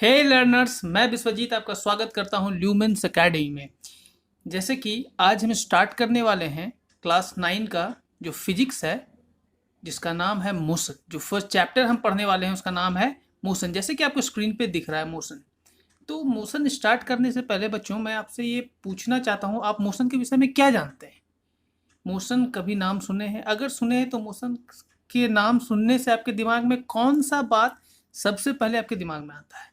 हे learners, मैं विश्वजीत आपका स्वागत करता हूं ल्यूमेंस एकेडमी में। जैसे कि आज हम स्टार्ट करने वाले हैं क्लास 9 का जो फिजिक्स है, जिसका नाम है मोशन। जो फर्स्ट चैप्टर हम पढ़ने वाले हैं उसका नाम है मोशन, जैसे कि आपको स्क्रीन पे दिख रहा है मोशन। तो मोशन स्टार्ट करने से पहले बच्चों, मैं आपसे ये पूछना चाहता हूँ, आप मोशन के विषय में क्या जानते हैं? मोशन कभी नाम सुने हैं? अगर सुने हैं तो मोशन के नाम सुनने से आपके दिमाग में कौन सा बात सबसे पहले आपके दिमाग में आता है?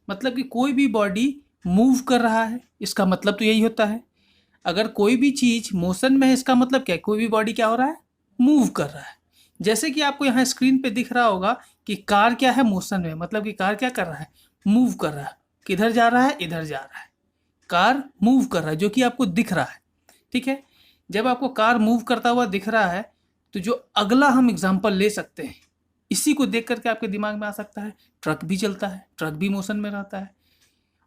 मतलब कि कोई भी बॉडी मूव कर रहा है, इसका मतलब तो यही होता है। अगर कोई भी चीज़ मोशन में है, इसका मतलब क्या है? कोई भी बॉडी क्या हो रहा है? मूव कर रहा है। जैसे कि आपको यहाँ स्क्रीन पे दिख रहा होगा कि कार क्या है? मोशन में, मतलब कि कार क्या कर रहा है? मूव कर रहा है। किधर जा रहा है? इधर जा रहा है। कार मूव कर रहा है, जो कि आपको दिख रहा है। ठीक है। जब आपको कार मूव करता हुआ दिख रहा है, तो जो अगला हम एग्जाम्पल ले सकते हैं, इसी को देख करके आपके दिमाग में आ सकता है, ट्रक भी चलता है, ट्रक भी मोशन में रहता है।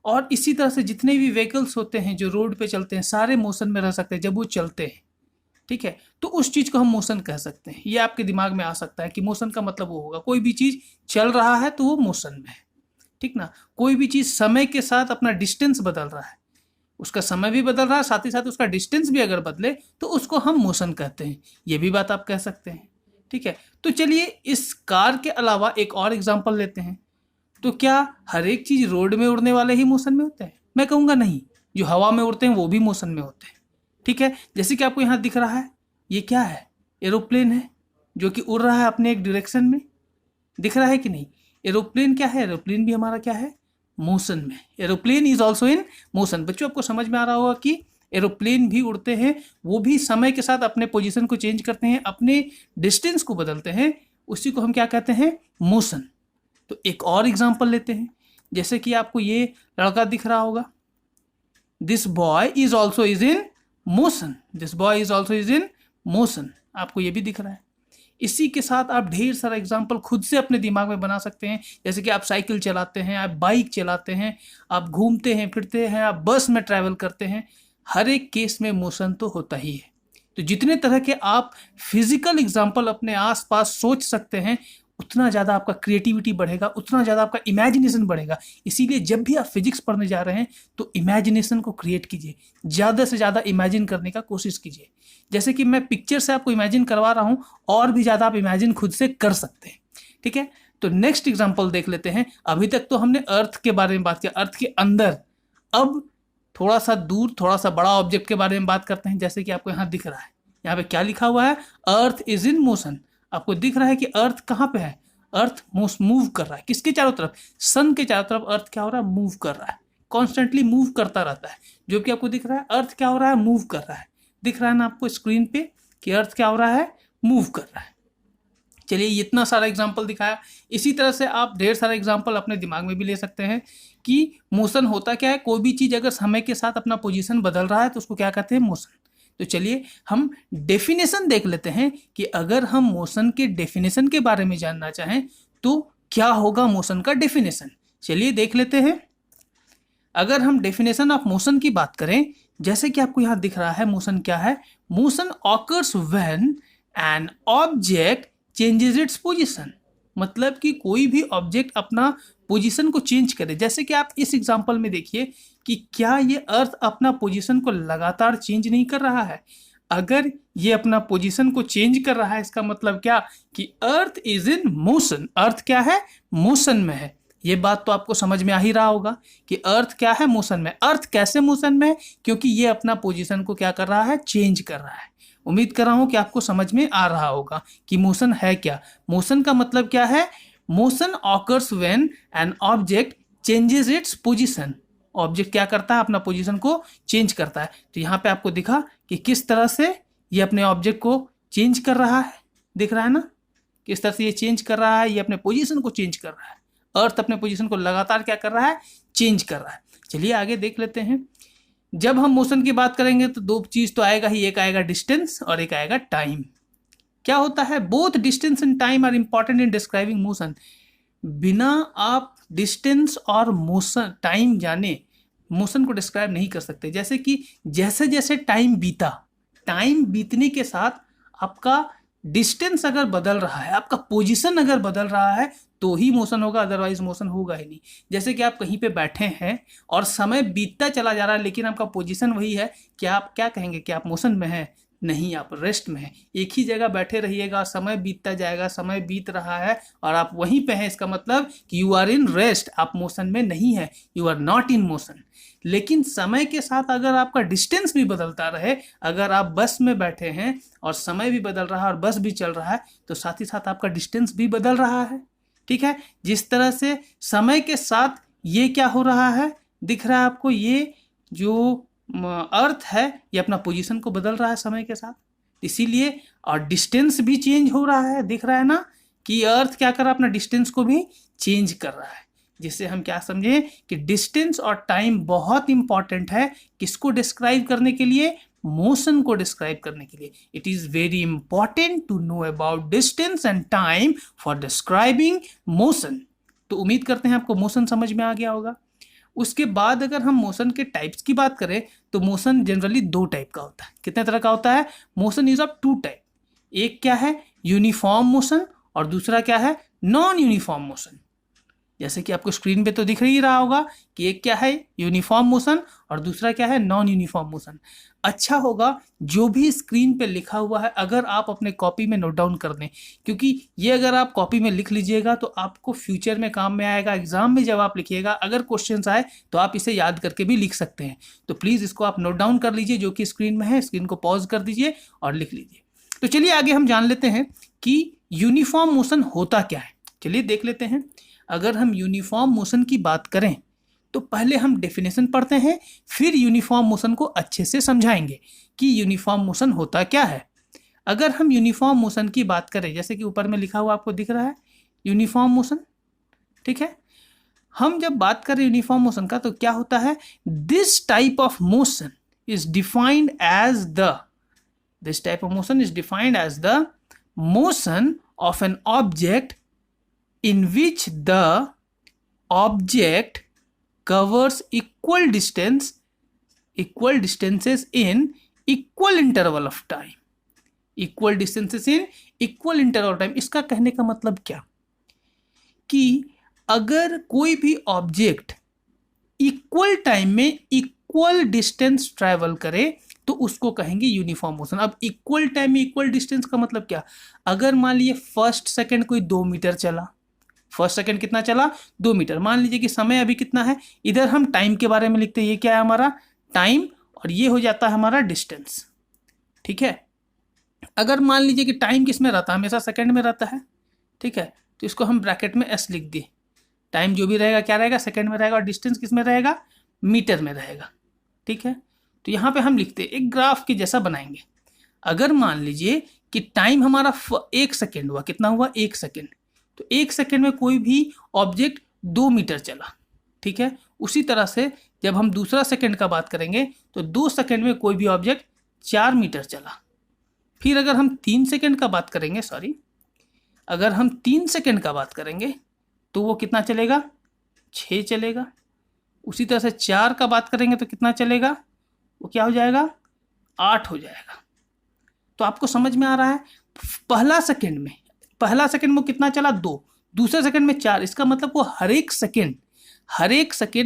और इसी तरह से जितने भी व्हीकल्स होते हैं जो रोड पे चलते हैं, सारे मोशन में रह सकते हैं जब वो चलते हैं। ठीक है। तो उस चीज़ को हम मोशन कह सकते हैं। ये आपके दिमाग में आ सकता है कि मोशन का मतलब वो होगा, कोई भी चीज़ चल रहा है तो वो मोशन में है। ठीक ना। कोई भी चीज़ समय के साथ अपना डिस्टेंस बदल रहा है, उसका समय भी बदल रहा है, साथ ही साथ उसका डिस्टेंस भी अगर बदले तो उसको हम मोशन कहते हैं। ये भी बात आप कह सकते हैं। ठीक है। तो चलिए इस कार के अलावा एक और एग्जांपल लेते हैं। तो क्या हर एक चीज़ रोड में उड़ने वाले ही मोशन में होते हैं? मैं कहूँगा नहीं। जो हवा में उड़ते हैं वो भी मोशन में होते हैं। ठीक है। जैसे कि आपको यहाँ दिख रहा है, ये क्या है? एरोप्लेन है, जो कि उड़ रहा है अपने एक डायरेक्शन में। दिख रहा है कि नहीं? एरोप्लेन क्या है? एरोप्लेन भी हमारा क्या है? मोशन में। Aeroplane is also in motion. बच्चों, आपको समझ में आ रहा होगा कि एरोप्लेन भी उड़ते हैं, वो भी समय के साथ अपने पोजीशन को चेंज करते हैं, अपने डिस्टेंस को बदलते हैं। उसी को हम क्या कहते हैं? मोशन। तो एक और एग्जांपल लेते हैं। जैसे कि आपको ये लड़का दिख रहा होगा, this boy is also is in motion. This boy is also is in motion. आपको ये भी दिख रहा है। इसी के साथ आप ढेर सारा एग्जाम्पल खुद से अपने दिमाग में बना सकते हैं। जैसे कि आप साइकिल चलाते हैं, आप बाइक चलाते हैं, आप घूमते हैं फिरते हैं, आप बस में ट्रैवल करते हैं। हर एक केस में मोशन तो होता ही है। तो जितने तरह के आप फिजिकल एग्जाम्पल अपने आसपास सोच सकते हैं, उतना ज़्यादा आपका क्रिएटिविटी बढ़ेगा, उतना ज़्यादा आपका इमेजिनेशन बढ़ेगा। इसीलिए जब भी आप फिजिक्स पढ़ने जा रहे हैं तो इमेजिनेशन को क्रिएट कीजिए, ज़्यादा से ज़्यादा इमेजिन करने का कोशिश कीजिए। जैसे कि मैं पिक्चर से आपको इमेजिन करवा रहा हूँ, और भी ज़्यादा आप इमेजिन खुद से कर सकते हैं। ठीक है। तो नेक्स्ट एग्जाम्पल देख लेते हैं। अभी तक तो हमने अर्थ के बारे में बात किया, अर्थ के अंदर। अब थोड़ा सा दूर, थोड़ा सा बड़ा ऑब्जेक्ट के बारे में बात करते हैं। जैसे कि आपको यहाँ दिख रहा है, यहाँ पे क्या लिखा हुआ है? Earth is in motion. आपको दिख रहा है कि अर्थ कहाँ पे है? अर्थ मूव कर रहा है। किसके चारों तरफ? सन के चारों तरफ अर्थ क्या हो रहा है? मूव कर रहा है। कॉन्स्टेंटली मूव करता रहता है। जो कि आपको दिख रहा है, अर्थ क्या हो रहा है? मूव कर रहा है। दिख रहा है ना आपको स्क्रीन पे कि अर्थ क्या हो रहा है? मूव कर रहा है। चलिए, इतना सारा एग्जाम्पल दिखाया। इसी तरह से आप ढेर सारा एग्जाम्पल अपने दिमाग में भी ले सकते हैं कि मोशन होता क्या है। कोई भी चीज़ अगर समय के साथ अपना पोजीशन बदल रहा है तो उसको क्या कहते हैं? मोशन। तो चलिए हम डेफिनेशन देख लेते हैं कि अगर हम मोशन के डेफिनेशन के बारे में जानना चाहें तो क्या होगा मोशन का डेफिनेशन। चलिए देख लेते हैं। अगर हम डेफिनेशन ऑफ मोशन की बात करें, जैसे कि आपको यहाँ दिख रहा है, मोशन क्या है? Motion occurs when an object changes its position. मतलब कि कोई भी ऑब्जेक्ट अपना पोजीशन को चेंज करे। जैसे कि आप इस एग्जांपल में देखिए कि क्या ये अर्थ अपना पोजीशन को लगातार चेंज नहीं कर रहा है? अगर ये अपना पोजीशन को चेंज कर रहा है, इसका मतलब क्या? कि अर्थ इज इन मोशन। अर्थ क्या है? मोशन में है। ये बात तो आपको समझ में आ ही रहा होगा कि अर्थ क्या है? मोशन में। अर्थ कैसे मोशन में है? क्योंकि ये अपना पोजीशन को क्या कर रहा है? चेंज कर रहा है। उम्मीद कर रहा हूं कि आपको समझ में आ रहा होगा कि मोशन है क्या। मोशन का मतलब क्या है? Motion occurs when an object changes its position. Object क्या करता है? अपना पोजीशन को चेंज करता है। तो यहाँ पे आपको दिखा कि किस तरह से ये अपने ऑब्जेक्ट को चेंज कर रहा है। दिख रहा है ना किस तरह से ये चेंज कर रहा है? ये अपने पोजीशन को चेंज कर रहा है। अर्थ अपने पोजीशन को लगातार क्या कर रहा है? चेंज कर रहा है। चलिए आगे देख लेते हैं। जब हम मोशन की बात करेंगे तो दो चीज़ तो आएगा ही, एक आएगा डिस्टेंस और एक आएगा टाइम। क्या होता है? Both distance and time are important in describing motion. बिना आप डिस्टेंस और मोशन टाइम जाने मोशन को डिस्क्राइब नहीं कर सकते। जैसे कि जैसे जैसे टाइम बीता, टाइम बीतने के साथ आपका डिस्टेंस अगर बदल रहा है, आपका पोजीशन अगर बदल रहा है तो ही मोशन होगा, अदरवाइज मोशन होगा ही नहीं। जैसे कि आप कहीं पे बैठे हैं और समय बीतता चला जा रहा है लेकिन आपका पोजीशन वही है, क्या आप क्या कहेंगे कि आप मोशन में हैं? नहीं, आप रेस्ट में हैं। एक ही जगह बैठे रहिएगा, समय बीतता जाएगा, समय बीत रहा है और आप वहीं पे हैं, इसका मतलब कि यू आर इन रेस्ट, आप मोशन में नहीं है, you are not in motion. लेकिन समय के साथ अगर आपका डिस्टेंस भी बदलता रहे, अगर आप बस में बैठे हैं और समय भी बदल रहा है और बस भी चल रहा है, तो साथ ही साथ आपका डिस्टेंस भी बदल रहा है। ठीक है, जिस तरह से समय के साथ ये क्या हो रहा है, दिख रहा है आपको, ये जो अर्थ है ये अपना पोजीशन को बदल रहा है समय के साथ, इसीलिए और डिस्टेंस भी चेंज हो रहा है। दिख रहा है ना कि अर्थ क्या कर रहा है, अपना डिस्टेंस को भी चेंज कर रहा है, जिससे हम क्या समझे कि डिस्टेंस और टाइम बहुत इंपॉर्टेंट है। किसको डिस्क्राइब करने के लिए? मोशन को डिस्क्राइब करने के लिए। It is very important to know about distance and time for describing motion. तो उम्मीद करते हैं आपको मोशन समझ में आ गया होगा। उसके बाद अगर हम मोशन के टाइप्स की बात करें तो मोशन जनरली दो टाइप का होता है। कितने तरह का होता है? Motion is of two type. एक क्या है? यूनिफॉर्म मोशन, और दूसरा क्या है? Non uniform motion. जैसे कि आपको स्क्रीन पे तो दिख ही रहा होगा कि एक क्या है यूनिफॉर्म मोशन और दूसरा क्या है नॉन यूनिफॉर्म मोशन। अच्छा होगा जो भी स्क्रीन पे लिखा हुआ है अगर आप अपने कॉपी में नोट डाउन कर दें, क्योंकि ये अगर आप कॉपी में लिख लीजिएगा तो आपको फ्यूचर में काम में आएगा। एग्जाम में जब आप लिखिएगा, अगर क्वेश्चन आए तो आप इसे याद करके भी लिख सकते हैं। तो प्लीज़ इसको आप नोट डाउन कर लीजिए, जो कि स्क्रीन में है, स्क्रीन को पॉज कर दीजिए और लिख लीजिए। तो चलिए आगे हम जान लेते हैं कि यूनिफॉर्म मोशन होता क्या है। चलिए देख लेते हैं। अगर हम यूनिफॉर्म मोशन की बात करें तो पहले हम डेफिनेशन पढ़ते हैं, फिर यूनिफॉर्म मोशन को अच्छे से समझाएंगे कि यूनिफॉर्म मोशन होता क्या है। अगर हम यूनिफॉर्म मोशन की बात करें, जैसे कि ऊपर में लिखा हुआ आपको दिख रहा है यूनिफॉर्म मोशन, ठीक है। हम जब बात करें यूनिफॉर्म मोशन का तो क्या होता है? This type of motion is defined as the motion of an object in which the object covers equal distances in equal interval of time. इसका कहने का मतलब क्या कि अगर कोई भी ऑब्जेक्ट इक्वल टाइम में इक्वल डिस्टेंस ट्रैवल करे तो उसको कहेंगे यूनिफॉर्म मोशन। अब इक्वल टाइम में इक्वल डिस्टेंस का मतलब क्या? अगर मान लीजिए फर्स्ट सेकंड कोई 2 मीटर चला, फर्स्ट सेकंड कितना चला? 2 मीटर। मान लीजिए कि समय अभी कितना है, इधर हम टाइम के बारे में लिखते हैं, ये क्या है हमारा टाइम और ये हो जाता है हमारा डिस्टेंस, ठीक है। अगर मान लीजिए कि टाइम किस में रहता है? हमेशा सेकंड में रहता है, ठीक है। तो इसको हम ब्रैकेट में एस लिख दिए। टाइम जो भी रहेगा क्या रहेगा? सेकंड में रहेगा, और डिस्टेंस किस में रहेगा? मीटर में रहेगा, ठीक है। तो यहाँ पे हम लिखते एक ग्राफ के जैसा बनाएंगे। अगर मान लीजिए कि टाइम हमारा 1 सेकेंड हुआ, कितना हुआ? 1 सेकेंड। तो 1 सेकेंड में कोई भी ऑब्जेक्ट 2 मीटर चला, ठीक है। उसी तरह से जब हम दूसरा सेकेंड का बात करेंगे तो 2 सेकेंड में कोई भी ऑब्जेक्ट 4 मीटर चला। फिर अगर हम 3 सेकेंड का बात करेंगे, अगर हम 3 सेकेंड का बात करेंगे तो वो कितना चलेगा? 6 चलेगा। उसी तरह से 4 का बात करेंगे तो कितना चलेगा? वो क्या हो जाएगा? 8 हो जाएगा। तो आपको समझ में आ रहा है? पहला सेकेंड में वो कितना चला? 2। दूसरे सेकेंड में 4। इसका मतलब वो हर एक सेकेंड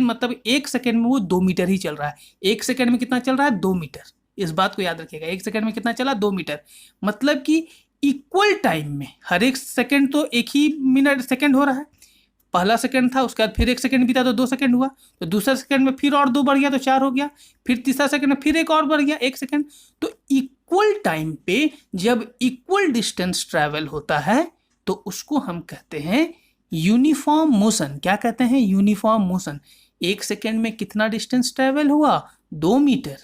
मतलब 1 सेकेंड में वो 2 मीटर ही चल रहा है। 1 सेकेंड में कितना चल रहा है? 2 मीटर। इस बात को याद रखिएगा, 1 सेकेंड में कितना चला? 2 मीटर। मतलब कि इक्वल टाइम में हर एक सेकेंड तो 1 ही मिनट सेकेंड हो रहा है। पहला सेकंड था, उसके बाद फिर 1 सेकंड बीता तो 2 सेकंड हुआ, तो दूसरा सेकंड में फिर और 2 बढ़ गया तो 4 हो गया, फिर तीसरा सेकंड में फिर एक और बढ़ गया 1 सेकंड। तो इक्वल टाइम पे जब इक्वल डिस्टेंस ट्रैवल होता है तो उसको हम कहते हैं यूनिफॉर्म मोशन। क्या कहते हैं? Uniform motion. 1 सेकंड में कितना डिस्टेंस ट्रैवल हुआ? 2 मीटर,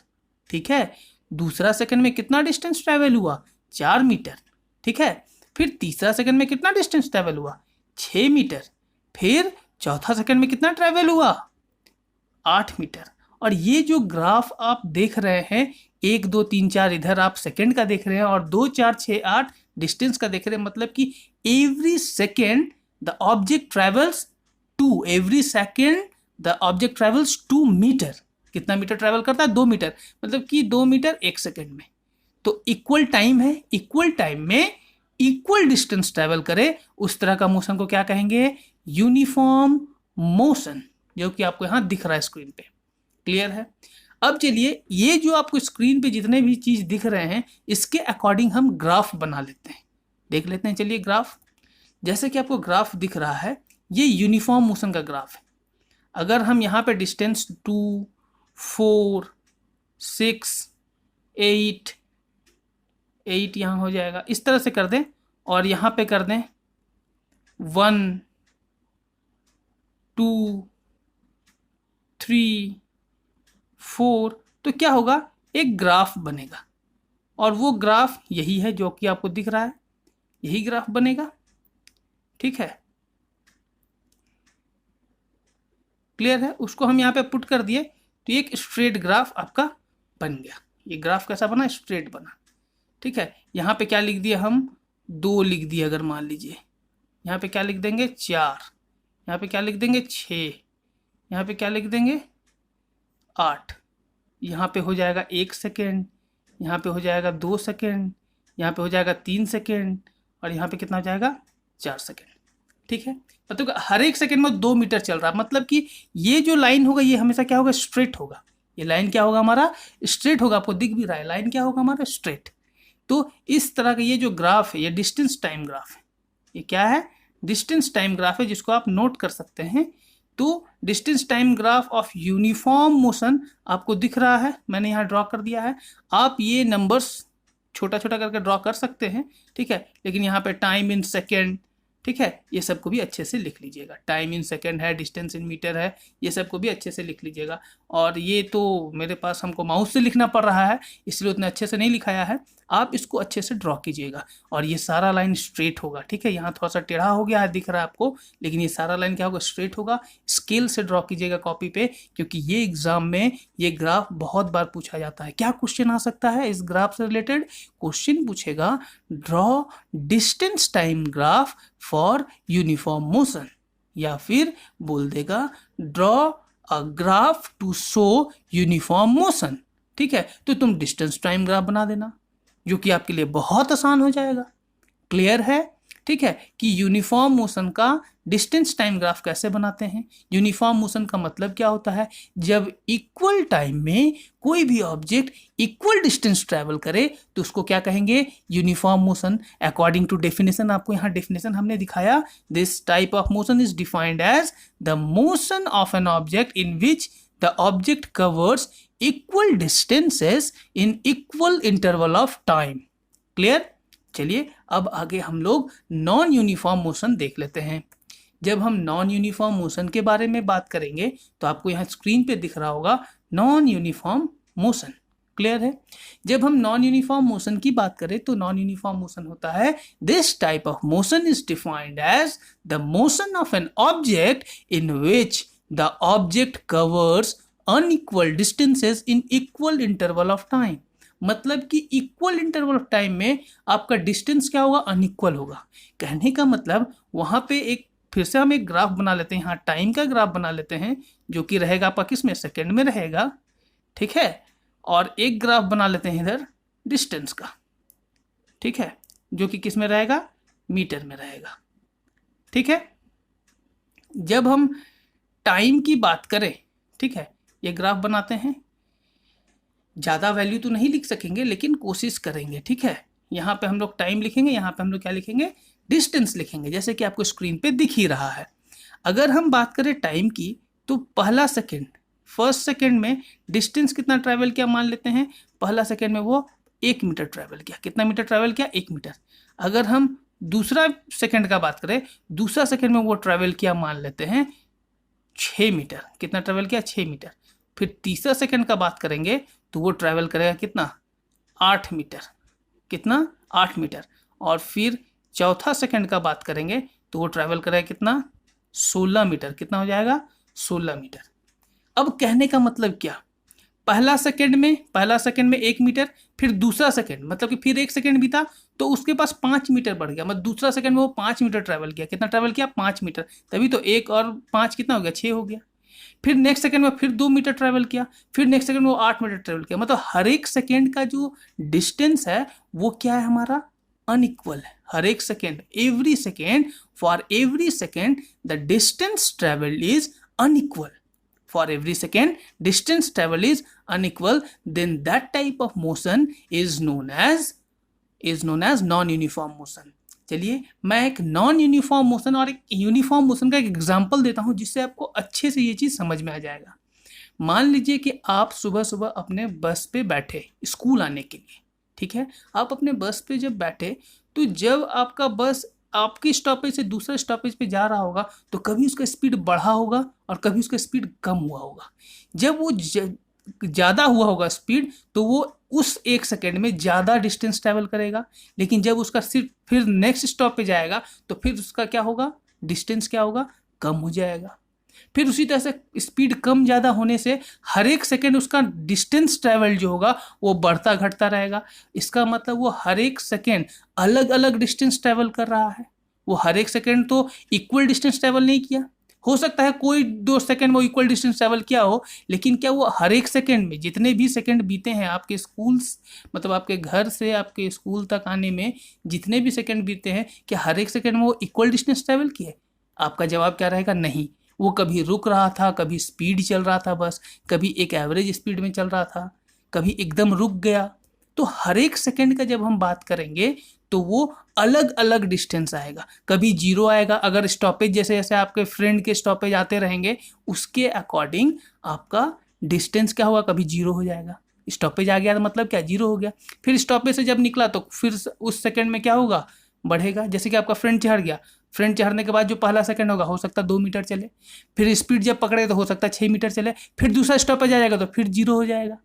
ठीक है। दूसरा सेकंड में कितना डिस्टेंस ट्रैवल हुआ? 4 मीटर, ठीक है। फिर तीसरा सेकंड में कितना डिस्टेंस ट्रैवल हुआ? 6 मीटर। फिर चौथा सेकंड में कितना ट्रैवल हुआ? 8 मीटर। और ये जो ग्राफ आप देख रहे हैं, 1 2 3 4 इधर आप सेकंड का देख रहे हैं और 2 4 6 8 डिस्टेंस का देख रहे हैं। मतलब कि every second the object travels 2 metre. कितना मीटर ट्रैवल करता है? 2 मीटर। मतलब कि 2 मीटर 1 सेकंड में। तो इक्वल टाइम है। इक्वल टाइम में इक्वल डिस्टेंस ट्रेवल करे उस तरह का मोशन को क्या कहेंगे? यूनिफॉर्म मोशन, जो कि आपको यहाँ दिख रहा है स्क्रीन पे। क्लियर है? अब चलिए, ये जो आपको स्क्रीन पे जितने भी चीज दिख रहे हैं इसके अकॉर्डिंग हम ग्राफ बना लेते हैं। देख लेते हैं, चलिए ग्राफ। जैसे कि आपको ग्राफ दिख रहा है, ये यूनिफॉर्म मोशन का ग्राफ है। अगर हम यहाँ पे डिस्टेंस 2, 4, 6, 8 यहाँ हो जाएगा, इस तरह से कर दें, और यहाँ पे कर दें 1, 2, 3, 4, तो क्या होगा? एक ग्राफ बनेगा, और वो ग्राफ यही है जो कि आपको दिख रहा है, यही ग्राफ बनेगा। ठीक है, क्लियर है? उसको हम यहाँ पे पुट कर दिए तो एक स्ट्रेट ग्राफ आपका बन गया। ये ग्राफ कैसा बना? स्ट्रेट बना। ठीक है, यहाँ पे क्या लिख दिए हम? 2 लिख दिए। अगर मान लीजिए यहाँ पे क्या लिख देंगे? 4, यहाँ पे क्या लिख देंगे? 6, यहाँ पे क्या लिख देंगे? 8, यहाँ पे हो जाएगा 1 सेकेंड, यहाँ पे हो जाएगा 2 सेकेंड, यहाँ पे हो जाएगा 3 सेकेंड, और यहाँ पे कितना हो जाएगा? 4 सेकेंड। ठीक है, मतलब हर एक सेकेंड में 2 मीटर चल रहा है, मतलब कि ये जो लाइन होगा ये हमेशा क्या होगा? स्ट्रेट होगा। ये लाइन क्या होगा? हमारा स्ट्रेट होगा। आपको दिख भी रहा है, लाइन क्या होगा? हमारा स्ट्रेट। तो इस तरह का ये जो ग्राफ है, ये डिस्टेंस टाइम ग्राफ है। ये क्या है? डिस्टेंस टाइम ग्राफ है, जिसको आप नोट कर सकते हैं। तो distance time graph of uniform motion आपको दिख रहा है, मैंने यहाँ ड्रॉ कर दिया है। आप ये नंबर्स छोटा छोटा करके ड्रॉ कर सकते हैं, ठीक है, लेकिन यहाँ पे टाइम इन सेकेंड, ठीक है, ये सबको भी अच्छे से लिख लीजिएगा। टाइम इन सेकेंड है, डिस्टेंस इन मीटर है, ये सबको भी अच्छे से लिख लीजिएगा। और ये तो मेरे पास हमको माउस से लिखना पड़ रहा है, इसलिए उतना अच्छे से नहीं लिखाया है। आप इसको अच्छे से ड्रॉ कीजिएगा, और ये सारा लाइन स्ट्रेट होगा। ठीक है, यहाँ थोड़ा सा टेढ़ा हो गया है, दिख रहा है आपको, लेकिन ये सारा लाइन क्या होगा? स्ट्रेट होगा। स्केल से ड्रॉ कीजिएगा कॉपी पे, क्योंकि ये एग्जाम में ये ग्राफ बहुत बार पूछा जाता है। क्या क्वेश्चन आ सकता है इस ग्राफ से रिलेटेड? क्वेश्चन पूछेगा, draw distance time graph for uniform motion, या फिर बोल देगा draw a graph to show uniform motion. ठीक है, तो तुम डिस्टेंस टाइम ग्राफ बना देना, जो कि आपके लिए बहुत आसान हो जाएगा। क्लियर है? ठीक है, कि यूनिफॉर्म मोशन का डिस्टेंस टाइम ग्राफ कैसे बनाते हैं। यूनिफॉर्म मोशन का मतलब क्या होता है? जब इक्वल टाइम में कोई भी ऑब्जेक्ट इक्वल डिस्टेंस ट्रैवल करे तो उसको क्या कहेंगे? Uniform motion. According to definition, आपको यहाँ डेफिनेशन हमने दिखाया, this type of motion is defined as the motion of an object in which the object covers equal distances in equal interval of time. Clear? चलिए अब आगे हम लोग non uniform motion देख लेते हैं। जब हम नॉन यूनिफॉर्म मोशन के बारे में बात करेंगे तो आपको यहाँ स्क्रीन पे दिख रहा होगा नॉन यूनिफॉर्म मोशन। क्लियर है? जब हम नॉन यूनिफॉर्म मोशन की बात करें तो नॉन यूनिफॉर्म मोशन होता है, this type of motion is defined as the motion of an object in which the object covers unequal distances in equal interval of time. मतलब कि इक्वल इंटरवल ऑफ टाइम में आपका distance क्या होगा? Unequal होगा। कहने का मतलब वहां पे एक, फिर से हम एक ग्राफ बना लेते हैं, यहाँ टाइम का ग्राफ बना लेते हैं, जो कि रहेगा आपका किस में? सेकेंड में रहेगा। ठीक है, और एक ग्राफ बना लेते हैं इधर डिस्टेंस का, ठीक है, जो कि किस में रहेगा? मीटर में रहेगा। ठीक है, जब हम टाइम की बात करें, ठीक है, ये ग्राफ बनाते हैं। ज़्यादा वैल्यू तो नहीं लिख सकेंगे, लेकिन कोशिश करेंगे। ठीक है, यहाँ पे हम लोग टाइम लिखेंगे, यहाँ पे हम लोग क्या लिखेंगे? डिस्टेंस लिखेंगे, जैसे कि आपको स्क्रीन पे दिख ही रहा है। अगर हम बात करें टाइम की, तो पहला सेकेंड, फर्स्ट सेकेंड में डिस्टेंस कितना ट्रैवल किया मान लेते हैं? पहला सेकेंड में वो 1 मीटर ट्रैवल किया। कितना मीटर ट्रैवल किया? 1 मीटर। अगर हम दूसरा सेकेंड का बात करें, दूसरा सेकेंड में वो ट्रैवल किया मान लेते हैं 6 मीटर। कितना ट्रैवल किया? 6 मीटर। फिर तीसरा सेकेंड का बात करेंगे तो वो ट्रैवल करेगा कितना? 8 मीटर। कितना? 8 मीटर। और फिर चौथा सेकेंड का बात करेंगे तो वो ट्रैवल करेगा कितना? 16 मीटर। कितना हो जाएगा? 16 मीटर। अब कहने का मतलब क्या? पहला सेकेंड में 1 मीटर, फिर दूसरा सेकेंड, मतलब कि फिर 1 सेकेंड बीता तो उसके पास 5 मीटर बढ़ गया, मतलब दूसरा सेकेंड में वो 5 मीटर ट्रैवल किया। कितना ट्रैवल किया? 5 मीटर। तभी तो 1 और 5 कितना हो गया? 6 हो गया। फिर नेक्स्ट सेकंड में फिर 2 मीटर ट्रैवल किया, फिर नेक्स्ट सेकंड में वो 8 मीटर ट्रैवल किया। मतलब हर एक सेकंड का जो डिस्टेंस है वो क्या है? हमारा अनइक्वल है। हर एक second, every second, for every second the distance travelled is unequal, for every second distance travel is unequal, then that type of motion is known as non uniform motion। चलिए मैं एक नॉन यूनिफॉर्म मोशन और एक uniform motion का एक example देता हूं जिससे आपको अच्छे से ये चीज समझ में आ जाएगा। मान लीजिए कि आप सुबह सुबह अपने बस पे बैठे स्कूल आने के लिए, ठीक है। आप अपने बस पे जब बैठे तो जब आपका बस आपकी स्टॉपेज से दूसरे स्टॉपेज पे जा रहा होगा तो कभी उसका स्पीड बढ़ा होगा और कभी उसका स्पीड कम हुआ होगा। जब वो ज़्यादा हुआ होगा स्पीड तो वो उस एक सेकेंड में ज़्यादा डिस्टेंस ट्रैवल करेगा, लेकिन जब उसका सीट फिर नेक्स्ट स्टॉप पे जाएगा तो फिर उसका क्या होगा, डिस्टेंस क्या होगा, कम हो जाएगा। फिर उसी तरह से स्पीड कम ज़्यादा होने से हर एक सेकेंड उसका डिस्टेंस ट्रैवल जो होगा वो बढ़ता घटता रहेगा। इसका मतलब वो हर एक सेकेंड अलग अलग डिस्टेंस ट्रैवल कर रहा है। वो हर एक सेकेंड तो इक्वल डिस्टेंस ट्रैवल नहीं किया, हो सकता है कोई 2 सेकेंड में इक्वल डिस्टेंस ट्रैवल किया हो, लेकिन क्या वो हर एक सेकेंड में जितने भी सेकेंड बीते हैं आपके स्कूल मतलब आपके घर से आपके स्कूल तक आने में जितने भी सेकेंड बीते हैं, क्या हर एक सेकेंड में वो इक्वल डिस्टेंस ट्रैवल किए? आपका जवाब क्या रहेगा, नहीं। वो कभी रुक रहा था, कभी स्पीड चल रहा था बस, कभी एक एवरेज स्पीड में चल रहा था, कभी एकदम रुक गया। तो हर एक सेकेंड का जब हम बात करेंगे तो वो अलग अलग डिस्टेंस आएगा। कभी 0 आएगा, अगर स्टॉपेज जैसे जैसे आपके फ्रेंड के स्टॉपेज आते रहेंगे उसके अकॉर्डिंग आपका डिस्टेंस क्या होगा, कभी 0 हो जाएगा। स्टॉपेज आ गया तो मतलब क्या, 0 हो गया। फिर स्टॉपेज से जब निकला तो फिर उस सेकेंड में क्या होगा, बढ़ेगा। जैसे कि आपका फ्रेंड चढ़ गया, फ्रेंड चढ़ने के बाद जो पहला सेकंड होगा हो सकता है 2 मीटर चले, फिर स्पीड जब पकड़े तो हो सकता है 6 मीटर चले, फिर दूसरा स्टॉपेज आ जाएगा तो फिर 0 हो जाएगा।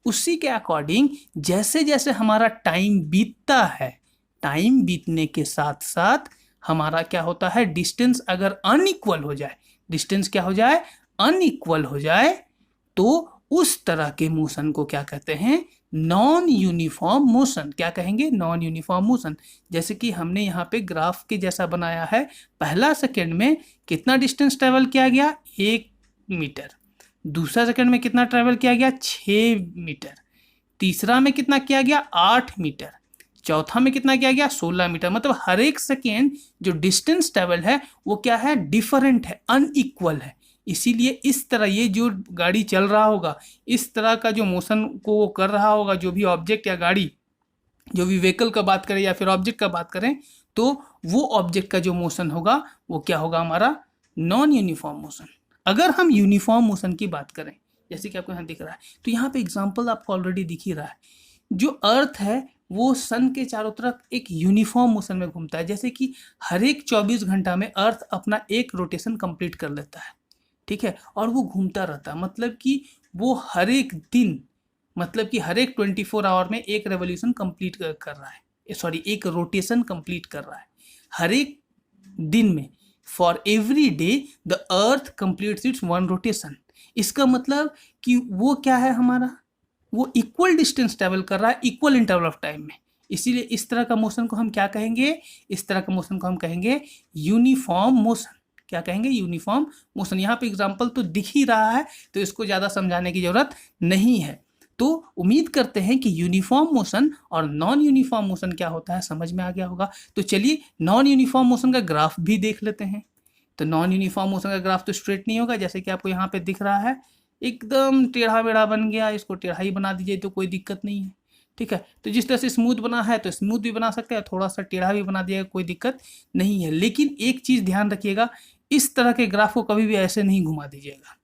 उसी के अकॉर्डिंग जैसे जैसे हमारा टाइम बीतता है, टाइम बीतने के साथ साथ हमारा क्या होता है, डिस्टेंस अगर अनइक्वल हो जाए, डिस्टेंस क्या हो जाए, अनइक्वल हो जाए, तो उस तरह के मोशन को क्या कहते हैं, नॉन यूनिफॉर्म मोशन। क्या कहेंगे, नॉन यूनिफॉर्म मोशन। जैसे कि हमने यहाँ पे ग्राफ के जैसा बनाया है, पहला सेकंड में कितना डिस्टेंस ट्रेवल किया गया, 1 मीटर। दूसरा सेकंड में कितना ट्रेवल किया गया, 6 मीटर। तीसरा में कितना किया गया, 8 मीटर। चौथा में कितना किया गया, 16 मीटर। मतलब हर एक सेकेंड जो डिस्टेंस ट्रेवल है वो क्या है, डिफरेंट है, अनइक्वल है। इसीलिए इस तरह ये जो गाड़ी चल रहा होगा, इस तरह का जो मोशन को वो कर रहा होगा, जो भी ऑब्जेक्ट या गाड़ी, जो भी व्हीकल का बात करें या फिर ऑब्जेक्ट का बात करें, तो वो ऑब्जेक्ट का जो मोशन होगा वो क्या होगा, हमारा नॉन यूनिफॉर्म मोशन। अगर हम यूनिफॉर्म मोशन की बात करें, जैसे कि आपको यहाँ दिख रहा है, तो यहाँ पे एग्जाम्पल आपको ऑलरेडी दिख ही रहा है। जो अर्थ है वो सन के चारों तरफ एक यूनिफॉर्म मोशन में घूमता है। जैसे कि हर एक 24 घंटा में अर्थ अपना एक रोटेशन कंप्लीट कर लेता है, ठीक है, और वो घूमता रहता है। मतलब कि वो हर एक दिन, मतलब कि हर एक 24 आवर में एक रेवोल्यूशन कंप्लीट कर रहा है, सॉरी एक रोटेशन कंप्लीट कर रहा है हर एक दिन में। For every day the earth completes it's 1 rotation. इसका मतलब कि वो क्या है, हमारा वो इक्वल डिस्टेंस ट्रेवल कर रहा है इक्वल इंटरवल ऑफ टाइम में। इसीलिए इस तरह का मोशन को हम क्या कहेंगे, इस तरह का मोशन को हम कहेंगे यूनिफॉर्म मोशन। क्या कहेंगे, यूनिफॉर्म मोशन। यहाँ पे एग्जांपल तो दिख ही रहा है तो इसको ज़्यादा समझाने की ज़रूरत नहीं है। तो उम्मीद करते हैं कि यूनिफॉर्म मोशन और नॉन यूनिफॉर्म मोशन क्या होता है समझ में आ गया होगा। तो चलिए नॉन यूनिफॉर्म मोशन का ग्राफ भी देख लेते हैं। तो नॉन यूनिफॉर्म मोशन का ग्राफ तो स्ट्रेट नहीं होगा, जैसे कि आपको यहाँ पे दिख रहा है, एकदम टेढ़ा मेढ़ा बन गया। इसको टेढ़ा ही बना दीजिए तो कोई दिक्कत नहीं है, ठीक है। तो जिस तरह से स्मूथ बना है तो स्मूथ भी बना सकते हैं, थोड़ा सा टेढ़ा भी बना दिएगा, कोई दिक्कत नहीं है। लेकिन एक चीज़ ध्यान रखिएगा, इस तरह के ग्राफ को कभी भी ऐसे नहीं घुमा दीजिएगा।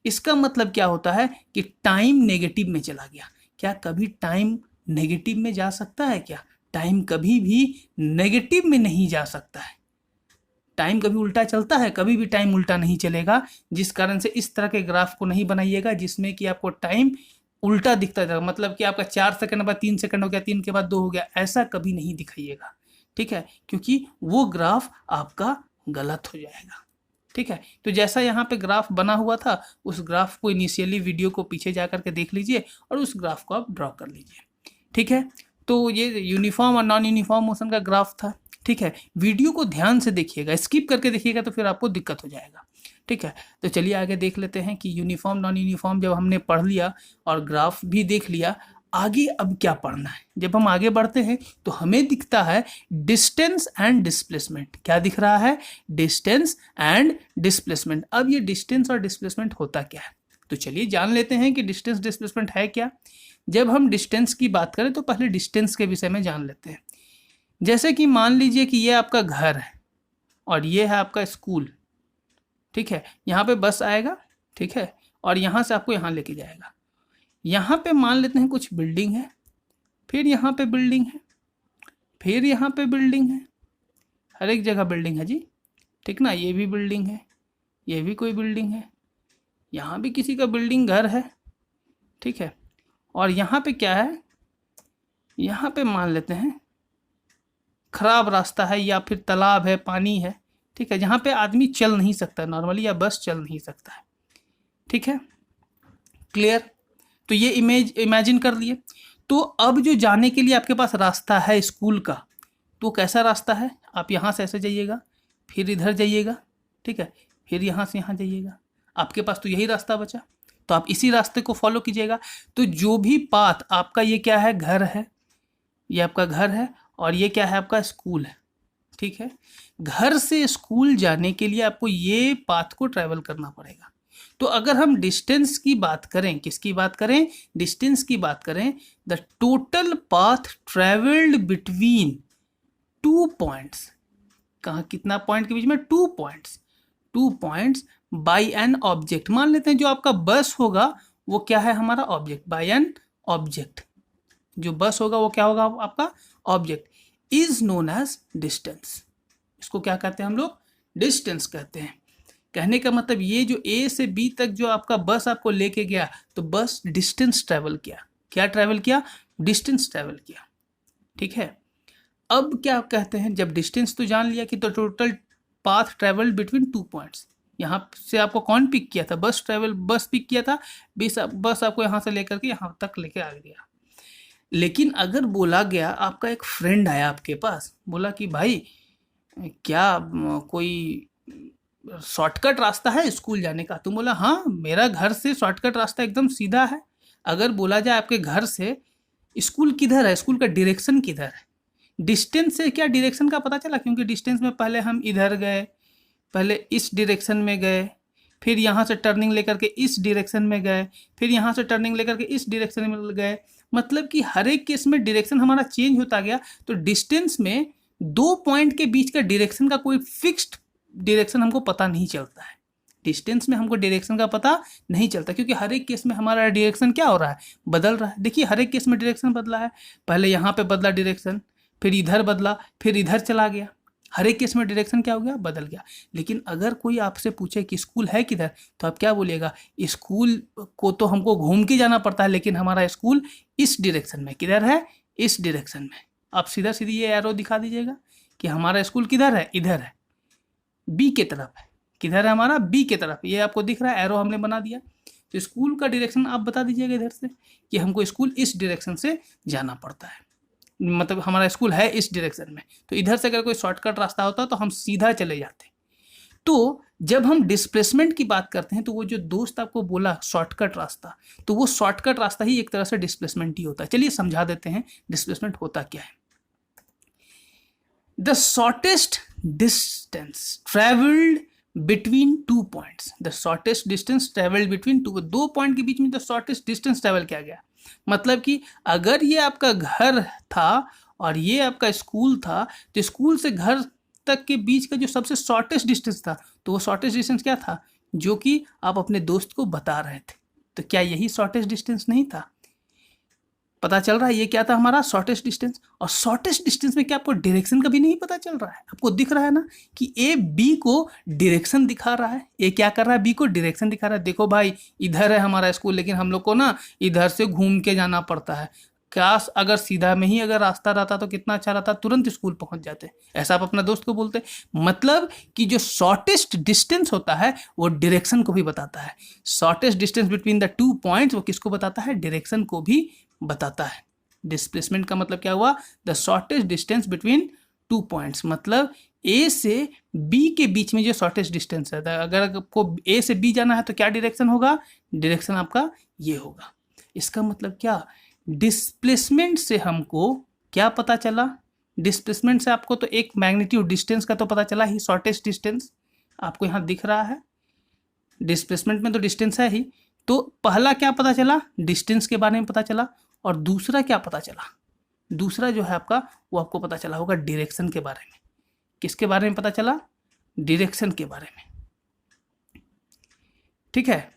इसका मतलब क्या होता है कि टाइम नेगेटिव में चला गया। क्या कभी टाइम नेगेटिव में जा सकता है क्या? टाइम कभी भी नेगेटिव में नहीं जा सकता है। टाइम कभी उल्टा चलता है, कभी भी टाइम उल्टा नहीं चलेगा। जिस कारण से इस तरह के ग्राफ को नहीं बनाइएगा जिसमें कि आपको टाइम उल्टा दिखता जाएगा। मतलब कि आपका 4 सेकंड बाद 3 सेकंड हो गया, 3 के बाद 2 हो गया, ऐसा कभी नहीं दिखाइएगा, ठीक है, क्योंकि वो ग्राफ आपका गलत हो जाएगा, ठीक है। तो जैसा यहाँ पे ग्राफ बना हुआ था, उस ग्राफ को इनिशियली वीडियो को पीछे जा करके देख लीजिए और उस ग्राफ को आप ड्रॉ कर लीजिए, ठीक है। तो ये यूनिफॉर्म और नॉन यूनिफॉर्म मोशन का ग्राफ था, ठीक है। वीडियो को ध्यान से देखिएगा, स्किप करके देखिएगा तो फिर आपको दिक्कत हो जाएगा, ठीक है। तो चलिए आगे देख लेते हैं कि यूनिफॉर्म नॉन यूनिफॉर्म जब हमने पढ़ लिया और ग्राफ भी देख लिया, आगे अब क्या पढ़ना है। जब हम आगे बढ़ते हैं तो हमें दिखता है डिस्टेंस एंड डिस्प्लेसमेंट। क्या दिख रहा है? Distance and displacement. अब ये डिस्टेंस और डिस्प्लेसमेंट होता क्या है, तो चलिए जान लेते हैं कि डिस्टेंस डिस्प्लेसमेंट है क्या। जब हम डिस्टेंस की बात करें तो पहले डिस्टेंस के विषय में जान लेते हैं। जैसे कि मान लीजिए कि ये आपका घर है और ये है आपका स्कूल, ठीक है। यहाँ पे बस आएगा, ठीक है, और यहाँ से आपको यहाँ लेके जाएगा। यहाँ पे मान लेते हैं कुछ बिल्डिंग है, फिर यहाँ पे बिल्डिंग है, फिर यहाँ पे बिल्डिंग है, हर एक जगह बिल्डिंग है जी, ठीक ना। ये भी बिल्डिंग है, ये भी कोई बिल्डिंग है, यहाँ भी किसी का बिल्डिंग घर है, ठीक है। और यहाँ पे क्या है, यहाँ पे मान लेते हैं खराब रास्ता है या फिर तालाब है, पानी है, ठीक है, जहाँ पे आदमी चल नहीं सकता नॉर्मली, या बस चल नहीं सकता है, ठीक है। क्लियर? तो ये इमेजिन कर लिए। तो अब जो जाने के लिए आपके पास रास्ता है स्कूल का, तो कैसा रास्ता है? आप यहाँ से ऐसे जाइएगा, फिर इधर जाइएगा, ठीक है, फिर यहाँ से यहाँ जाइएगा। आपके पास तो यही रास्ता बचा, तो आप इसी रास्ते को फॉलो कीजिएगा। तो जो भी पाथ आपका, ये क्या है, घर है, ये आपका घर है, और ये क्या है, आपका स्कूल है, ठीक है। घर से स्कूल जाने के लिए आपको ये पाथ को ट्रैवल करना पड़ेगा। तो अगर हम डिस्टेंस की बात करें, किसकी बात करें, डिस्टेंस की बात करें, the total path travelled between 2 points, कहाँ कितना पॉइंट के बीच में, 2 points, 2 points by an object. मान लेते हैं जो आपका बस होगा वो क्या है, हमारा ऑब्जेक्ट, बाय एन ऑब्जेक्ट। जो बस होगा वो क्या होगा, आपका object, is known as distance. इसको क्या कहते हैं हम लोग, डिस्टेंस कहते हैं। कहने का मतलब ये जो ए से बी तक जो आपका बस आपको लेके गया, तो बस डिस्टेंस ट्रैवल किया। क्या ट्रैवल किया, डिस्टेंस ट्रैवल किया, ठीक है। अब क्या कहते हैं, जब डिस्टेंस तो जान लिया कि तो total path travel between 2 points, यहाँ से आपको कौन पिक किया था, बस पिक किया था, बस आपको यहाँ से लेकर के यहाँ तक लेके आ गया। लेकिन अगर बोला गया, आपका एक फ्रेंड आया आपके पास, बोला कि भाई क्या कोई शॉर्टकट रास्ता है स्कूल जाने का, तुम बोला हाँ मेरा घर से शॉर्टकट रास्ता एकदम सीधा है। अगर बोला जाए आपके घर से स्कूल किधर है, स्कूल का डायरेक्शन किधर है, डिस्टेंस से क्या डायरेक्शन का पता चला, क्योंकि डिस्टेंस में पहले हम इधर गए, पहले इस डायरेक्शन में गए, फिर यहाँ से टर्निंग लेकर के इस डायरेक्शन में गए, फिर यहाँ से टर्निंग लेकर के इस डायरेक्शन में गए। मतलब कि हर एक केस में डायरेक्शन हमारा चेंज होता गया। तो डिस्टेंस में 2 पॉइंट के बीच का डायरेक्शन का कोई फिक्स्ड डायरेक्शन हमको पता नहीं चलता है। डिस्टेंस में हमको डायरेक्शन का पता नहीं चलता, क्योंकि हर एक केस में हमारा डायरेक्शन क्या हो रहा है, बदल रहा है। देखिए हर एक केस में डायरेक्शन बदला है, पहले यहाँ पे बदला डायरेक्शन, फिर इधर बदला, फिर इधर चला गया। हर एक केस में डायरेक्शन क्या हो गया, बदल गया। लेकिन अगर कोई आपसे पूछे कि स्कूल है किधर, तो आप क्या बोलिएगा, स्कूल को तो हमको घूम के जाना पड़ता है, लेकिन हमारा स्कूल इस डायरेक्शन में, किधर है, इस डायरेक्शन में। आप सीधा सीधी ये एरो दिखा दीजिएगा कि हमारा स्कूल किधर है, इधर है, बी के तरफ है। किधर है हमारा, बी के तरफ। ये आपको दिख रहा है, एरो हमने बना दिया। तो स्कूल का डायरेक्शन आप बता दीजिएगा इधर से कि हमको स्कूल इस डायरेक्शन से जाना पड़ता है, मतलब हमारा स्कूल है इस डायरेक्शन में। तो इधर से अगर कोई शॉर्टकट रास्ता होता तो हम सीधा चले जाते। तो जब हम डिस्प्लेसमेंट की बात करते हैं, तो वो जो दोस्त आपको बोला शॉर्टकट रास्ता, तो वो शॉर्टकट रास्ता ही एक तरह से डिस्प्लेसमेंट ही होता है। चलिए समझा देते हैं डिस्प्लेसमेंट होता क्या है। The shortest distance travelled between 2 points, the shortest distance travelled between 2 point के बीच में द शॉर्टेस्ट डिस्टेंस ट्रेवल किया गया। मतलब कि अगर ये आपका घर था और ये आपका स्कूल था, तो स्कूल से घर तक के बीच का जो सबसे शॉर्टेस्ट डिस्टेंस था, तो वो शॉर्टेस्ट डिस्टेंस क्या था, जो कि आप अपने दोस्त को बता रहे थे। तो क्या यही शॉर्टेस्ट डिस्टेंस नहीं था? पता चल रहा है ये क्या था, हमारा शॉर्टेस्ट डिस्टेंस। और शॉर्टेस्ट डिस्टेंस में क्या आपको डायरेक्शन का भी नहीं पता चल रहा है? आपको दिख रहा है ना कि ए बी को डायरेक्शन दिखा रहा है। ए क्या कर रहा है, बी को डायरेक्शन दिखा रहा है। देखो भाई इधर है हमारा स्कूल, लेकिन हम लोग को ना इधर से घूम के जाना पड़ता है। काश अगर सीधा में ही अगर रास्ता रहता तो कितना अच्छा रहता, तुरंत स्कूल पहुंच जाते। ऐसा आप अपना दोस्त को बोलते। मतलब कि जो शॉर्टेस्ट डिस्टेंस होता है वो डायरेक्शन को भी बताता है। Shortest distance between the 2 points वो किसको बताता है, डायरेक्शन को भी बताता है। डिस्प्लेसमेंट का मतलब क्या हुआ, the shortest distance between 2 points, मतलब ए से बी के बीच में जो शॉर्टेस्ट डिस्टेंस है। अगर आपको ए से बी जाना है तो क्या डायरेक्शन होगा, डायरेक्शन आपका ये होगा। इसका मतलब क्या, डिस्प्लेसमेंट से हमको क्या पता चला? डिस्प्लेसमेंट से आपको तो एक मैग्नीट्यूड डिस्टेंस का तो पता चला ही, शॉर्टेस्ट डिस्टेंस आपको यहाँ दिख रहा है, डिस्प्लेसमेंट में तो डिस्टेंस है ही। तो पहला क्या पता चला? डिस्टेंस के बारे में पता चला। और दूसरा क्या पता चला? दूसरा जो है आपका, वो आपको पता चला होगा डायरेक्शन के बारे में। किसके बारे में पता चला? डायरेक्शन के बारे में। ठीक है,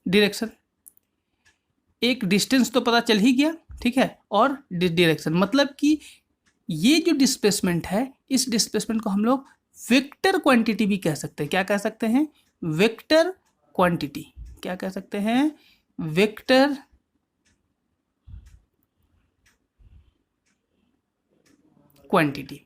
डायरेक्शन, एक डिस्टेंस तो पता चल ही गया, ठीक है, और डायरेक्शन, मतलब कि ये जो डिस्प्लेसमेंट है, इस डिस्प्लेसमेंट को हम लोग वेक्टर क्वांटिटी भी कह सकते हैं। क्या कह सकते हैं? Vector quantity. क्या कह सकते हैं? Vector quantity.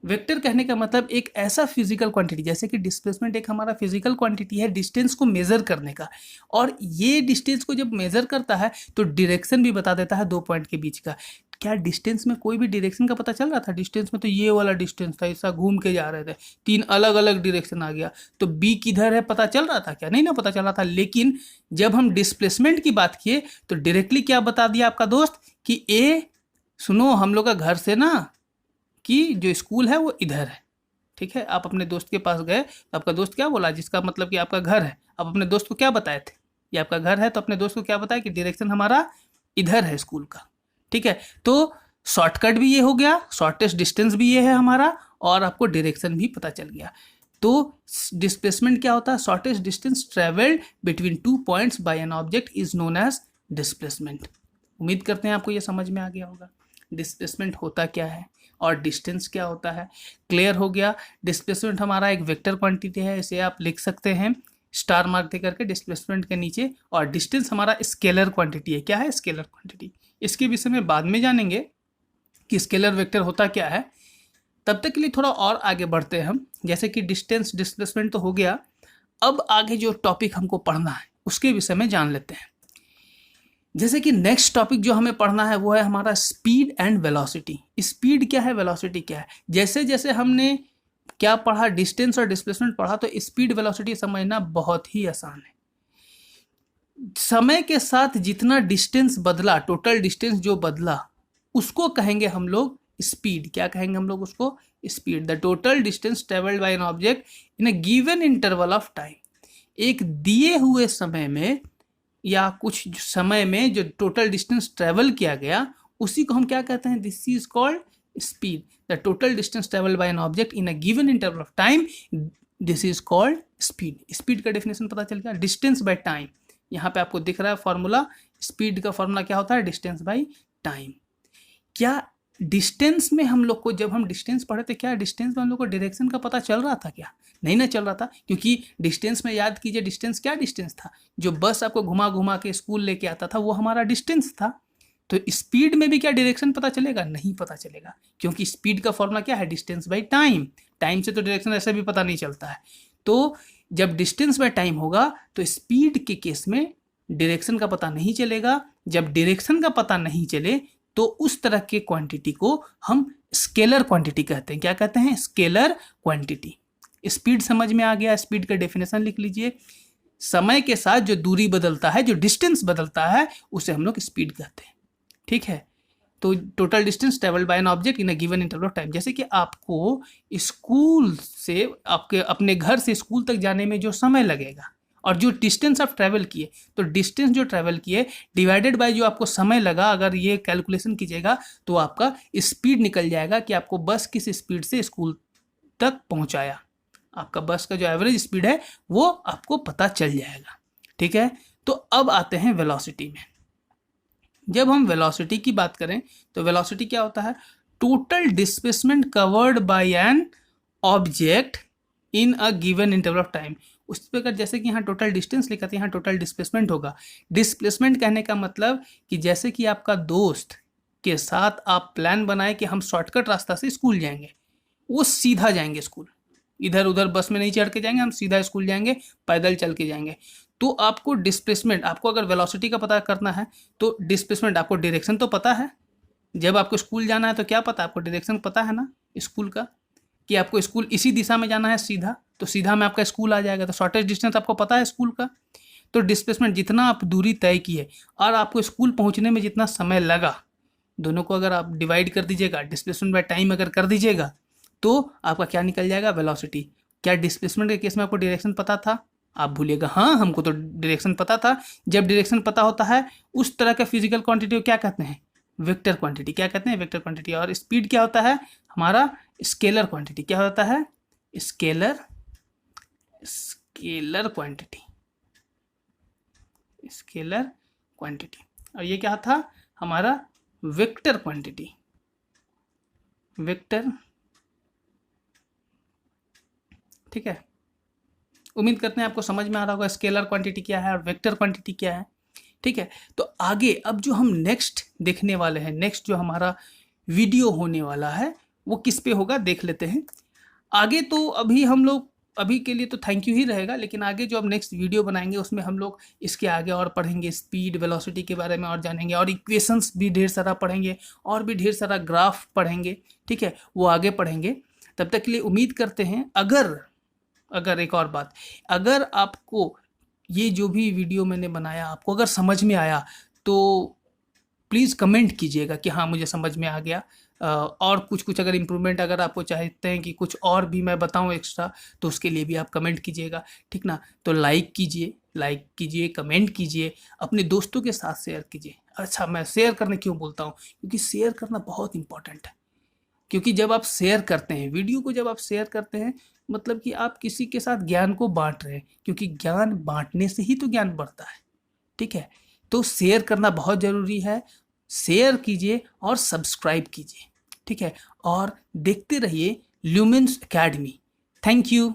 वेक्टर कहने का मतलब एक ऐसा फिजिकल क्वांटिटी, जैसे कि डिस्प्लेसमेंट एक हमारा फिजिकल क्वांटिटी है डिस्टेंस को मेजर करने का, और ये डिस्टेंस को जब मेजर करता है तो डायरेक्शन भी बता देता है दो पॉइंट के बीच का। क्या डिस्टेंस में कोई भी डायरेक्शन का पता चल रहा था? डिस्टेंस में तो ये वाला डिस्टेंस था, ऐसा घूम के जा रहे थे, तीन अलग अलग डायरेक्शन आ गया, तो बी किधर है पता चल रहा था क्या? नहीं ना पता चल रहा था। लेकिन जब हम डिस्प्लेसमेंट की बात किए तो डायरेक्टली क्या बता दिया आपका दोस्त कि ए, सुनो, हम लोग का घर से ना कि जो स्कूल है वो इधर है। ठीक है, आप अपने दोस्त के पास गए तो आपका दोस्त क्या बोला? जिसका मतलब कि आपका घर है। आप अपने दोस्त को क्या बताए थे? ये आपका घर है, तो अपने दोस्त को क्या बताया कि डायरेक्शन हमारा इधर है स्कूल का। ठीक है, तो शॉर्टकट भी ये हो गया, शॉर्टेस्ट डिस्टेंस भी ये है हमारा, और आपको डायरेक्शन भी पता चल गया। तो डिस्प्लेसमेंट क्या होता है? Shortest distance travelled between two points by an object is known as displacement. उम्मीद करते हैं आपको ये समझ में आ गया होगा डिस्प्लेसमेंट होता क्या है और डिस्टेंस क्या होता है। क्लियर हो गया? डिस्प्लेसमेंट हमारा एक वेक्टर क्वांटिटी है, इसे आप लिख सकते हैं स्टार मार्क दे करके डिस्प्लेसमेंट के नीचे। और डिस्टेंस हमारा स्केलर क्वांटिटी है। क्या है? Scalar quantity. इसके विषय में बाद में जानेंगे कि स्केलर वेक्टर होता क्या है। तब तक के लिए थोड़ा और आगे बढ़ते हैं हम। जैसे कि डिस्टेंस डिस्प्लेसमेंट तो हो गया, अब आगे जो टॉपिक हमको पढ़ना है उसके विषय में जान लेते हैं। जैसे कि नेक्स्ट टॉपिक जो हमें पढ़ना है वो है हमारा स्पीड एंड वेलोसिटी। स्पीड क्या है, वेलोसिटी क्या है। जैसे जैसे हमने क्या पढ़ा, डिस्टेंस और डिस्प्लेसमेंट पढ़ा, तो स्पीड वेलोसिटी समझना बहुत ही आसान है। समय के साथ जितना डिस्टेंस बदला, टोटल डिस्टेंस जो बदला, उसको कहेंगे हम लोग स्पीड। क्या कहेंगे हम लोग उसको? Speed. The total distance travelled by an object in a given interval of time. एक दिए हुए समय में या कुछ समय में जो टोटल डिस्टेंस ट्रेवल किया गया, उसी को हम क्या कहते हैं? This is called speed. The total distance travel by an object in a given interval of time, this is called speed. Speed का डेफिनेशन पता चल गया। डिस्टेंस बाय टाइम, यहाँ पे आपको दिख रहा है फॉर्मूला। स्पीड का फॉर्मूला क्या होता है? Distance by time. क्या डिस्टेंस में हम लोग को, जब हम डिस्टेंस पढ़े थे, क्या डिस्टेंस में हम लोग को डायरेक्शन का पता चल रहा था क्या? नहीं ना चल रहा था, क्योंकि डिस्टेंस में याद कीजिए, डिस्टेंस क्या डिस्टेंस था? जो बस आपको घुमा घुमा के स्कूल लेके आता था वो हमारा डिस्टेंस था। तो स्पीड में भी क्या डायरेक्शन पता चलेगा? नहीं पता चलेगा, क्योंकि स्पीड का फॉर्मूला क्या है? Distance by time. टाइम से तो डायरेक्शन ऐसे भी पता नहीं चलता है। तो जब डिस्टेंस बाय टाइम होगा तो स्पीड के केस में डायरेक्शन का पता नहीं चलेगा। जब डायरेक्शन का पता नहीं चले तो उस तरह के क्वांटिटी को हम स्केलर क्वांटिटी कहते हैं। क्या कहते हैं? Scalar quantity. स्पीड समझ में आ गया? स्पीड का डेफिनेशन लिख लीजिए। समय के साथ जो दूरी बदलता है, जो डिस्टेंस बदलता है, उसे हम लोग स्पीड कहते हैं। ठीक है, तो total distance travelled by an object in a given interval of time. जैसे कि आपको स्कूल से, आपके अपने घर से स्कूल तक जाने में जो समय लगेगा और जो डिस्टेंस आप ट्रैवल किए, तो डिस्टेंस जो ट्रैवल किए डिवाइडेड बाय जो आपको समय लगा, अगर ये कैलकुलेशन कीजिएगा तो आपका स्पीड निकल जाएगा कि आपको बस किस स्पीड से स्कूल तक पहुंचाया। आपका बस का जो एवरेज स्पीड है वो आपको पता चल जाएगा। ठीक है, तो अब आते हैं वेलोसिटी में। जब हम वेलोसिटी की बात करें तो वेलोसिटी क्या होता है? Total displacement covered by an object in a given interval of time. उस प्रकार जैसे कि यहाँ टोटल डिस्टेंस लिखा था, यहाँ टोटल डिस्प्लेसमेंट होगा। डिस्प्लेसमेंट कहने का मतलब कि जैसे कि आपका दोस्त के साथ आप प्लान बनाए कि हम शॉर्टकट रास्ता से स्कूल जाएंगे, वो सीधा जाएंगे स्कूल, इधर उधर बस में नहीं चढ़ के जाएंगे, हम सीधा स्कूल जाएंगे, पैदल चल के जाएंगे। तो आपको डिस्प्लेसमेंट, आपको अगर वेलोसिटी का पता करना है तो डिस्प्लेसमेंट, आपको डायरेक्शन तो पता है, जब आपको स्कूल जाना है तो क्या पता, आपको डायरेक्शन पता है ना स्कूल का, कि आपको स्कूल इसी दिशा में जाना है सीधा, तो सीधा में आपका स्कूल आ जाएगा। तो शॉर्टेस्ट डिस्टेंस आपको पता है स्कूल का। तो डिस्प्लेसमेंट जितना आप दूरी तय किए और आपको स्कूल पहुंचने में जितना समय लगा, दोनों को अगर आप डिवाइड कर दीजिएगा, डिस्प्लेसमेंट बाय टाइम अगर कर दीजिएगा, तो आपका क्या निकल जाएगा, वेलोसिटी। क्या डिस्प्लेसमेंट के केस में आपको डायरेक्शन पता था? आप भूलिएगा, हाँ हमको तो डायरेक्शन पता था। जब डायरेक्शन पता होता है उस तरह का फिजिकल क्वांटिटी को क्या कहते हैं, वेक्टर क्वांटिटी। क्या कहते हैं, वेक्टर क्वांटिटी। और स्पीड क्या होता है हमारा, स्केलर क्वांटिटी। क्या होता है, स्केलर क्वांटिटी, स्केलर क्वांटिटी। और ये क्या था हमारा, वेक्टर क्वांटिटी, वेक्टर। ठीक है, उम्मीद करते हैं आपको समझ में आ रहा होगा स्केलर क्वांटिटी क्या है और वेक्टर क्वांटिटी क्या है। ठीक है, तो आगे अब जो हम नेक्स्ट देखने वाले हैं, नेक्स्ट जो हमारा वीडियो होने वाला है वो किस पे होगा देख लेते हैं आगे। तो अभी हम लोग, अभी के लिए तो थैंक यू ही रहेगा, लेकिन आगे जो अब नेक्स्ट वीडियो बनाएंगे उसमें हम लोग इसके आगे और पढ़ेंगे, स्पीड वेलोसिटी के बारे में और जानेंगे, और इक्वेशंस भी ढेर सारा पढ़ेंगे, और भी ढेर सारा ग्राफ पढ़ेंगे। ठीक है, वो आगे पढ़ेंगे। तब तक के लिए उम्मीद करते हैं, अगर एक और बात, अगर आपको ये जो भी वीडियो मैंने बनाया आपको अगर समझ में आया तो प्लीज़ कमेंट कीजिएगा कि हाँ मुझे समझ में आ गया। और कुछ अगर इम्प्रूवमेंट अगर आपको चाहते हैं कि कुछ और भी मैं बताऊं एक्स्ट्रा, तो उसके लिए भी आप कमेंट कीजिएगा। ठीक ना, तो लाइक कीजिए, कमेंट कीजिए, अपने दोस्तों के साथ शेयर कीजिए। अच्छा, मैं शेयर करने क्यों बोलता हूँ, क्योंकि शेयर करना बहुत इंपॉर्टेंट है। क्योंकि जब आप शेयर करते हैं वीडियो को, जब आप शेयर करते हैं मतलब कि आप किसी के साथ ज्ञान को बांट रहे हैं, क्योंकि ज्ञान बांटने से ही तो ज्ञान बढ़ता है। ठीक है, तो शेयर करना बहुत ज़रूरी है। शेयर कीजिए और सब्सक्राइब कीजिए। ठीक है, और देखते रहिए ल्यूमेंस एकेडमी। Thank you.